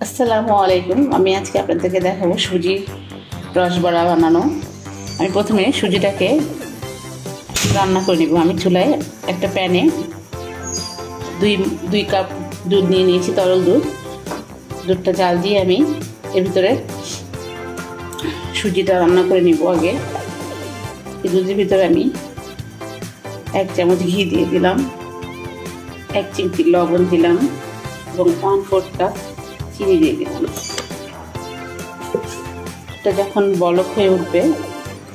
আসসালামু আলাইকুম। আমি আজকে আপনাদেরকে দেখাবো সুজির রসবড়া বানানো। আমি প্রথমে সুজিটাকে রান্না করে নিব। আমি চুলায় একটা প্যানে দুই কাপ দুধ নিয়ে নিয়েছি, তরল দুধ। দুধটা জাল দিয়ে আমি এর ভিতরে সুজিটা রান্না করে নিব। আগে এই দুধের ভিতরে আমি 1 চামচ ঘি দিয়ে দিলাম, 1 চিমটি লবণ দিলাম এবং 1/4 কাপ চিনি দিয়ে দিলাম। এটা যখন বলক হয়ে উঠবে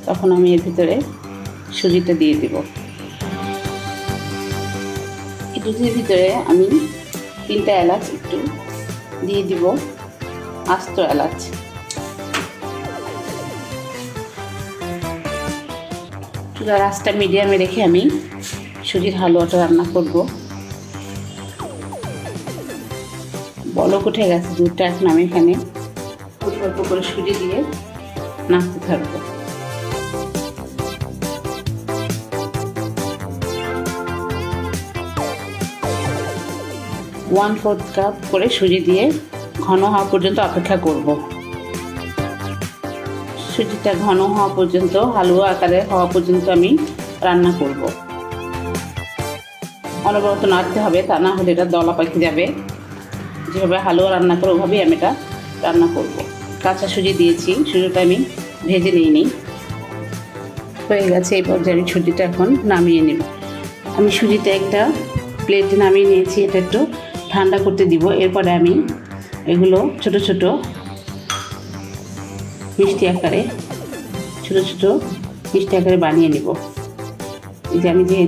তখন আমি এর ভিতরে সুজিটা দিয়ে দিব। এই দুধের ভিতরে আমি 3টা এলাচ একটু দিয়ে দিব, আস্ত এলাচ। চুলার আঁচটা মিডিয়ামে রেখে আমি সুজির হালুয়াটা রান্না করব। বলক উঠে গেছে দুধটা, এখন আমি এখানে অল্প করে সুজি দিয়ে নাড়তে থাকবো। ওয়ান 1/4 কাপ করে সুজি দিয়ে ঘন হওয়া পর্যন্ত অপেক্ষা করব। সুজিটা ঘন হওয়া পর্যন্ত, হালুয়া আকারে হওয়া পর্যন্ত আমি রান্না করব। অনবরত নাড়তে হবে, তা না হলে এটা দলা পাকি যাবে। যেভাবে হালুয়া রান্না করে ওভাবেই আমি এটা রান্না করব। কাঁচা সুজি দিয়েছি, সুজিটা আমি ভেজে নিইনি। হয়ে গেছে। এই পর্যায়ে আমি সুজিটা এখন নামিয়ে নেব। আমি সুজিটা একটা প্লেটে নামিয়ে নিয়েছি। এটা একটু ঠান্ডা করতে দিব। এরপরে আমি এগুলো ছোট ছোট মিষ্টি আকারে বানিয়ে নেব। এই যে আমি যে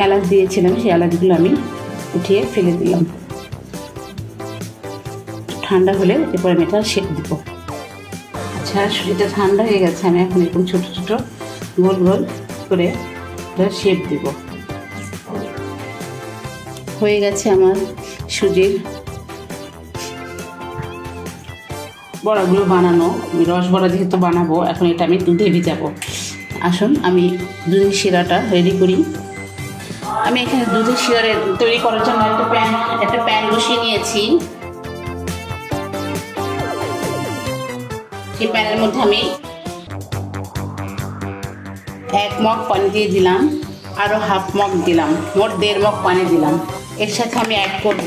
এলাচ দিয়েছিলাম সেই এলাচগুলো আমি উঠিয়ে ফেলে দিলাম। ঠান্ডা হলে এরপর আমি এটা শেপ দিব। আচ্ছা, সুজিটা ঠান্ডা হয়ে গেছে। আমি এখন এরকম ছোট ছোট গোল গোল করে এটা শেপ দিব। হয়ে গেছে আমার সুজির বড়াগুলো বানানো। আমি রসবড়া যেহেতু বানাবো, এখন এটা আমি দুধে ভিজাবো। আসুন আমি দুধের শিরাটা রেডি করি। আমি এখানে দুধের শিরা তৈরি করার জন্য একটা প্যান বসিয়ে নিয়েছি। সেই প্যানের মধ্যে আমি 1 মগ পানি দিয়ে দিলাম, আরও 1/2 মগ দিলাম, মোট 1.5 মগ পানি দিলাম। এর সাথে আমি অ্যাড করব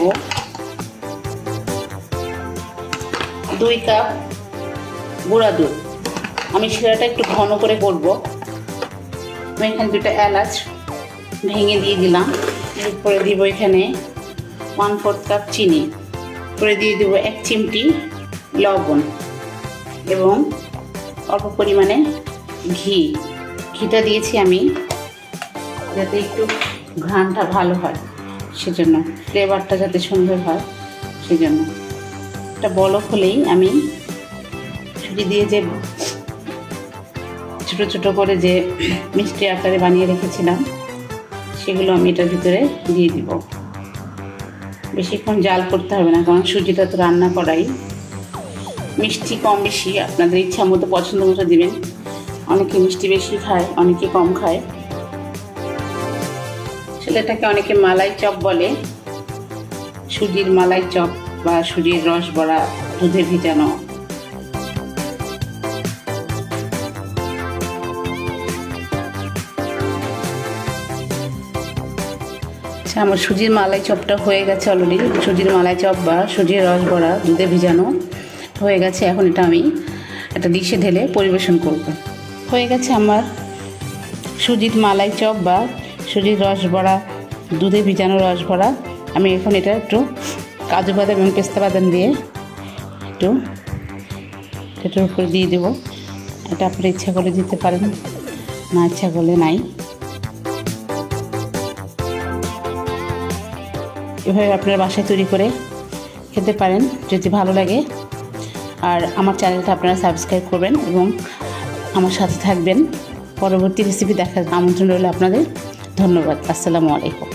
2 কাপ গুঁড়া দুধ। আমি শিরাটা একটু ঘন করে করব। আমি এখানে 2টা এলাচ ভেঙে দিয়ে দিলাম। এরপরে দিব এখানে 1/4 কাপ চিনি, করে দিয়ে দেবো 1 চিমটি লবণ এবং অল্প পরিমাণে ঘিটা দিয়েছি আমি যাতে একটু ঘ্রাণটা ভালো হয়, সেজন্য ফ্লেভারটা যাতে সুন্দর হয় সেজন্য। এটা বলক হলেই আমি সুজি দিয়ে যে ছোটো ছোটো করে যে মিষ্টি আকারে বানিয়ে রেখেছিলাম সেগুলো আমি এটার ভিতরে দিয়ে দিব। বেশিক্ষণ জাল করতে হবে না, কারণ সুজিটা তো রান্না করাই। মিষ্টি কম বেশি আপনাদের ইচ্ছা মতো, পছন্দ মতো দিবেন। অনেকে মিষ্টি বেশি খায়, অনেকে কম খায়। সেটাকে অনেকে মালাই চপ বলে। সুজির মালাই চপ বা সুজির রসবড়া দুধে ভিজানো। আচ্ছা, আমার সুজির মালাই চপটা হয়ে গেছে অলরেডি। সুজির মালাই চপ বা সুজির রসবড়া দুধে ভিজানো হয়ে গেছে। এখন এটা আমি একটা ডিশে ঢেলে পরিবেশন করব। হয়ে গেছে আমার সুজির মালাই চপ বা সুজির রসবড়া দুধে ভিজানো রসবড়া। আমি এখন এটা একটু কাজু বাদাম এবং পেস্তা বাদাম দিয়ে একটু এটার উপরে দিয়ে দেবো। এটা আপনার ইচ্ছা করে দিতে পারেন, না ইচ্ছা করলে নাই। এভাবে আপনারা বাসায় তৈরি করে খেতে পারেন যদি ভালো লাগে। আর আমার চ্যানেলটা আপনারা সাবস্ক্রাইব করবেন এবং আমার সাথে থাকবেন। পরবর্তী রেসিপি দেখার আমন্ত্রণ রইল আপনাদের। ধন্যবাদ। আসসালামু আলাইকুম।